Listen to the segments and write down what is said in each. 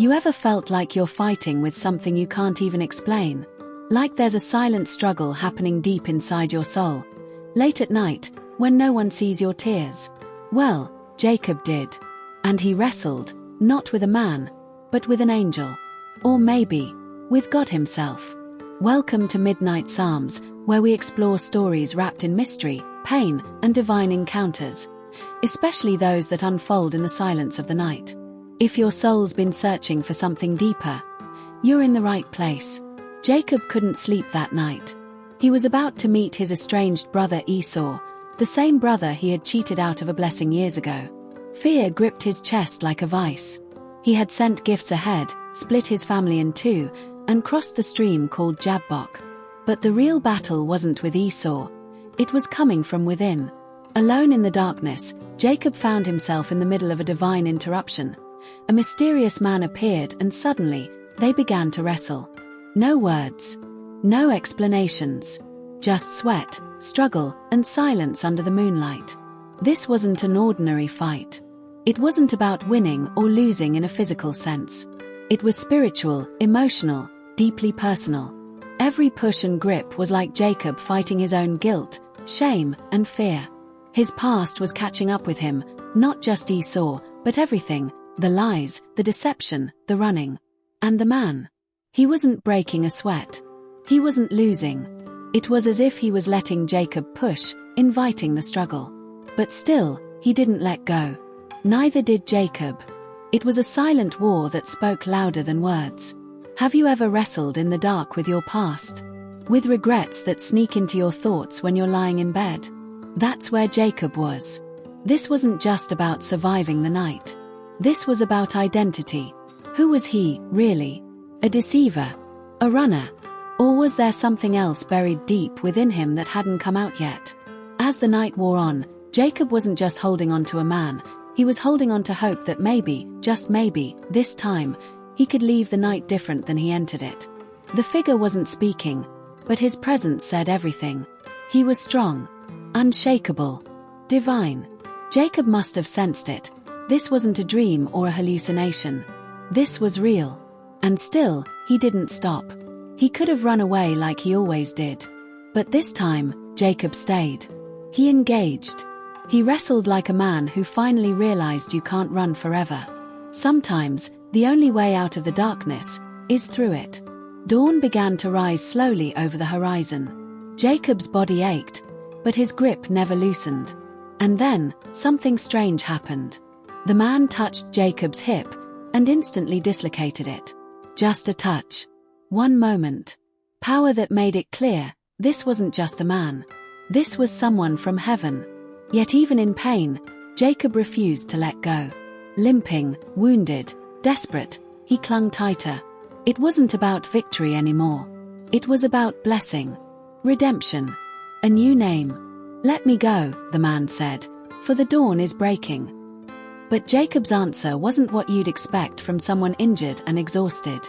You ever felt like you're fighting with something you can't even explain? Like there's a silent struggle happening deep inside your soul, late at night, when no one sees your tears? Well, Jacob did. And he wrestled, not with a man, but with an angel. Or maybe, with God himself. Welcome to Midnight Psalms, where we explore stories wrapped in mystery, pain, and divine encounters, especially those that unfold in the silence of the night. If your soul's been searching for something deeper, you're in the right place. Jacob couldn't sleep that night. He was about to meet his estranged brother Esau, the same brother he had cheated out of a blessing years ago. Fear gripped his chest like a vice. He had sent gifts ahead, split his family in two, and crossed the stream called Jabbok. But the real battle wasn't with Esau. It was coming from within. Alone in the darkness, Jacob found himself in the middle of a divine interruption. A mysterious man appeared and suddenly, they began to wrestle. No words. No explanations. Just sweat, struggle, and silence under the moonlight. This wasn't an ordinary fight. It wasn't about winning or losing in a physical sense. It was spiritual, emotional, deeply personal. Every push and grip was like Jacob fighting his own guilt, shame, and fear. His past was catching up with him, not just Esau, but everything. The lies, the deception, the running. And the man. He wasn't breaking a sweat. He wasn't losing. It was as if he was letting Jacob push, inviting the struggle. But still, he didn't let go. Neither did Jacob. It was a silent war that spoke louder than words. Have you ever wrestled in the dark with your past? With regrets that sneak into your thoughts when you're lying in bed? That's where Jacob was. This wasn't just about surviving the night. This was about identity. Who was he, really? A deceiver? A runner? Or was there something else buried deep within him that hadn't come out yet? As the night wore on, Jacob wasn't just holding on to a man, he was holding on to hope that maybe, just maybe, this time, he could leave the night different than he entered it. The figure wasn't speaking, but his presence said everything. He was strong, unshakable, divine. Jacob must have sensed it. This wasn't a dream or a hallucination. This was real. And still, he didn't stop. He could have run away like he always did. But this time, Jacob stayed. He engaged. He wrestled like a man who finally realized you can't run forever. Sometimes, the only way out of the darkness is through it. Dawn began to rise slowly over the horizon. Jacob's body ached, but his grip never loosened. And then, something strange happened. The man touched Jacob's hip and instantly dislocated it. Just a touch. One moment. Power that made it clear, this wasn't just a man. This was someone from heaven. Yet even in pain, Jacob refused to let go. Limping, wounded, desperate, he clung tighter. It wasn't about victory anymore. It was about blessing. Redemption. A new name. Let me go, the man said, for the dawn is breaking. But Jacob's answer wasn't what you'd expect from someone injured and exhausted.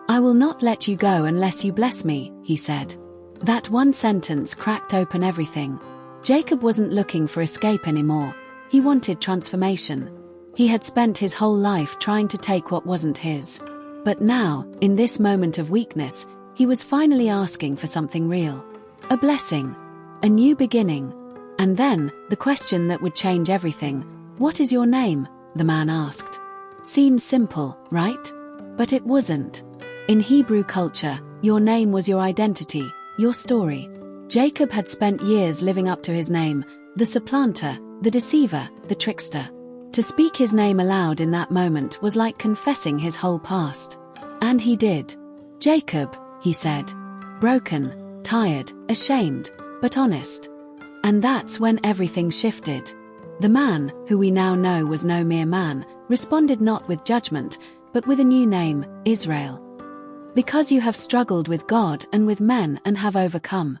I will not let you go unless you bless me, he said. That one sentence cracked open everything. Jacob wasn't looking for escape anymore. He wanted transformation. He had spent his whole life trying to take what wasn't his. But now, in this moment of weakness, he was finally asking for something real. A blessing. A new beginning. And then, the question that would change everything. What is your name? The man asked. Seems simple, right? But it wasn't. In Hebrew culture, your name was your identity, your story. Jacob had spent years living up to his name, the supplanter, the deceiver, the trickster. To speak his name aloud in that moment was like confessing his whole past. And he did. Jacob, he said. Broken, tired, ashamed, but honest. And that's when everything shifted. The man, who we now know was no mere man, responded not with judgment, but with a new name, Israel. Because you have struggled with God and with men and have overcome.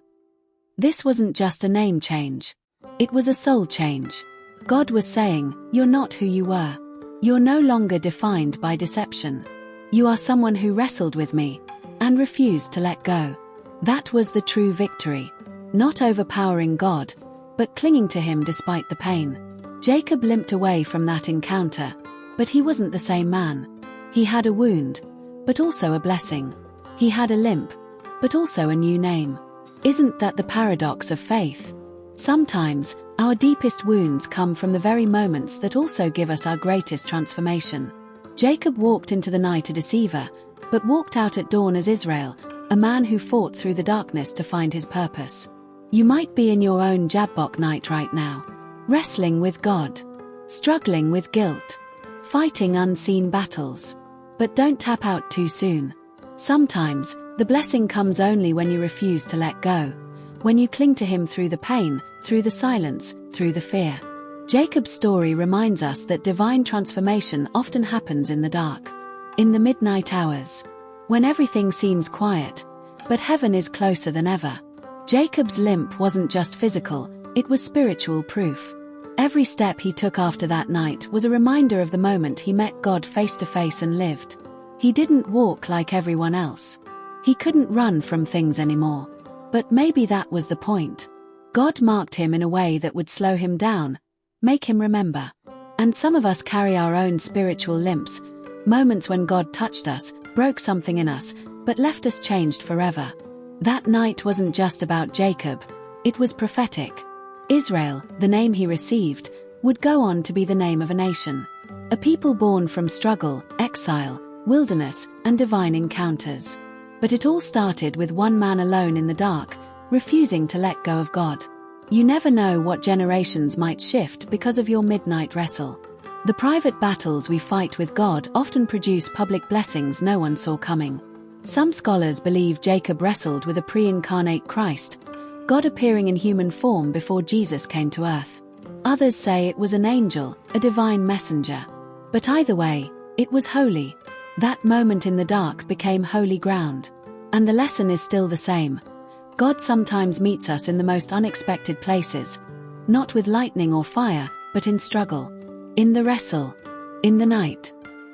This wasn't just a name change. It was a soul change. God was saying, you're not who you were. You're no longer defined by deception. You are someone who wrestled with me and refused to let go. That was the true victory. Not overpowering God, but clinging to him despite the pain. Jacob limped away from that encounter, but he wasn't the same man. He had a wound, but also a blessing. He had a limp, but also a new name. Isn't that the paradox of faith? Sometimes, our deepest wounds come from the very moments that also give us our greatest transformation. Jacob walked into the night a deceiver, but walked out at dawn as Israel, a man who fought through the darkness to find his purpose. You might be in your own Jabbok night right now, wrestling with God, struggling with guilt, fighting unseen battles. But don't tap out too soon. Sometimes, the blessing comes only when you refuse to let go, when you cling to Him through the pain, through the silence, through the fear. Jacob's story reminds us that divine transformation often happens in the dark, in the midnight hours, when everything seems quiet, but heaven is closer than ever. Jacob's limp wasn't just physical, it was spiritual proof. Every step he took after that night was a reminder of the moment he met God face to face and lived. He didn't walk like everyone else. He couldn't run from things anymore. But maybe that was the point. God marked him in a way that would slow him down, make him remember. And some of us carry our own spiritual limps, moments when God touched us, broke something in us, but left us changed forever. That night wasn't just about Jacob, it was prophetic. Israel, the name he received, would go on to be the name of a nation. A people born from struggle, exile, wilderness, and divine encounters. But it all started with one man alone in the dark, refusing to let go of God. You never know what generations might shift because of your midnight wrestle. The private battles we fight with God often produce public blessings no one saw coming. Some scholars believe Jacob wrestled with a pre-incarnate Christ, God appearing in human form before Jesus came to earth. Others say it was an angel, a divine messenger. But either way, it was holy. That moment in the dark became holy ground. And the lesson is still the same. God sometimes meets us in the most unexpected places, not with lightning or fire, but in struggle, in the wrestle, in the night.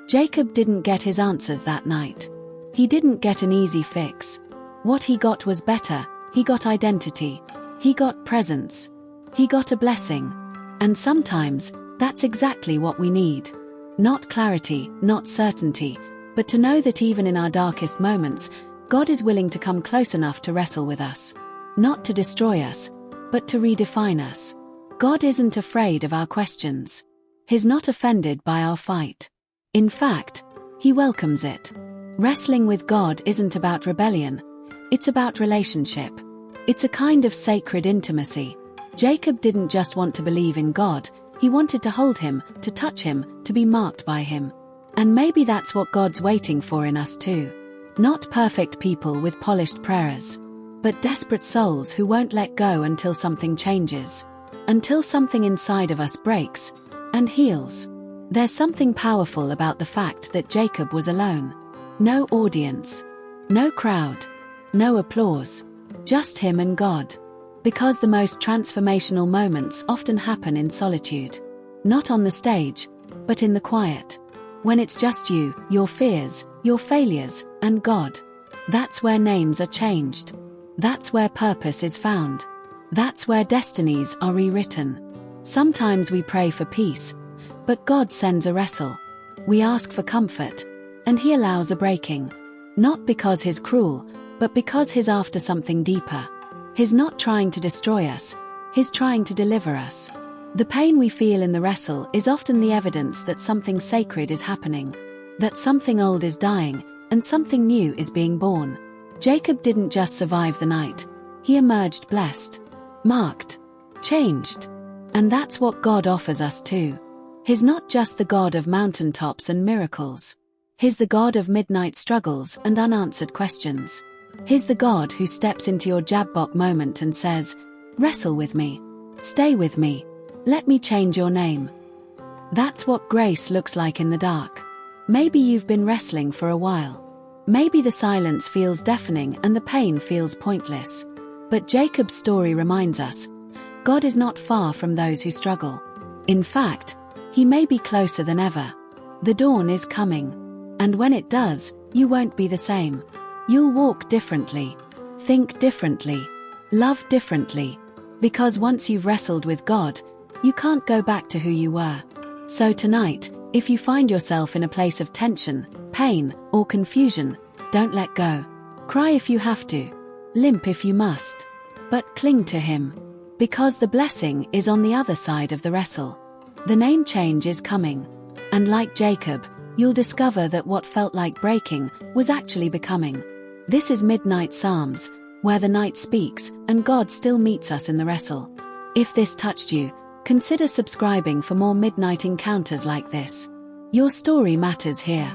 Jacob didn't get his answers that night. He didn't get an easy fix. What he got was better. He got identity. He got presence. He got a blessing. And sometimes, that's exactly what we need. Not clarity, not certainty, but to know that even in our darkest moments, God is willing to come close enough to wrestle with us. Not to destroy us, but to redefine us. God isn't afraid of our questions. He's not offended by our fight. In fact, He welcomes it. Wrestling with God isn't about rebellion. It's about relationship. It's a kind of sacred intimacy. Jacob didn't just want to believe in God, he wanted to hold Him, to touch Him, to be marked by Him. And maybe that's what God's waiting for in us too. Not perfect people with polished prayers, but desperate souls who won't let go until something changes, until something inside of us breaks and heals. There's something powerful about the fact that Jacob was alone. No audience, no crowd, no applause, just him and God. Because the most transformational moments often happen in solitude. Not on the stage, but in the quiet. When it's just you, your fears, your failures, and God. That's where names are changed. That's where purpose is found. That's where destinies are rewritten. Sometimes we pray for peace, but God sends a wrestle. We ask for comfort, and He allows a breaking. Not because He's cruel, but because He's after something deeper. He's not trying to destroy us, He's trying to deliver us. The pain we feel in the wrestle is often the evidence that something sacred is happening, that something old is dying, and something new is being born. Jacob didn't just survive the night, he emerged blessed, marked, changed. And that's what God offers us too. He's not just the God of mountaintops and miracles. He's the God of midnight struggles and unanswered questions. He's the God who steps into your Jabbok moment and says, "Wrestle with me. Stay with me. Let me change your name." That's what grace looks like in the dark. Maybe you've been wrestling for a while. Maybe the silence feels deafening and the pain feels pointless. But Jacob's story reminds us, God is not far from those who struggle. In fact, He may be closer than ever. The dawn is coming. And when it does, you won't be the same. You'll walk differently, think differently, love differently. Because once you've wrestled with God, you can't go back to who you were. So tonight, if you find yourself in a place of tension, pain, or confusion, don't let go. Cry if you have to. Limp if you must. But cling to Him. Because the blessing is on the other side of the wrestle. The name change is coming. And like Jacob, you'll discover that what felt like breaking was actually becoming. This is Midnight Psalms, where the night speaks and God still meets us in the wrestle. If this touched you, consider subscribing for more midnight encounters like this. Your story matters here.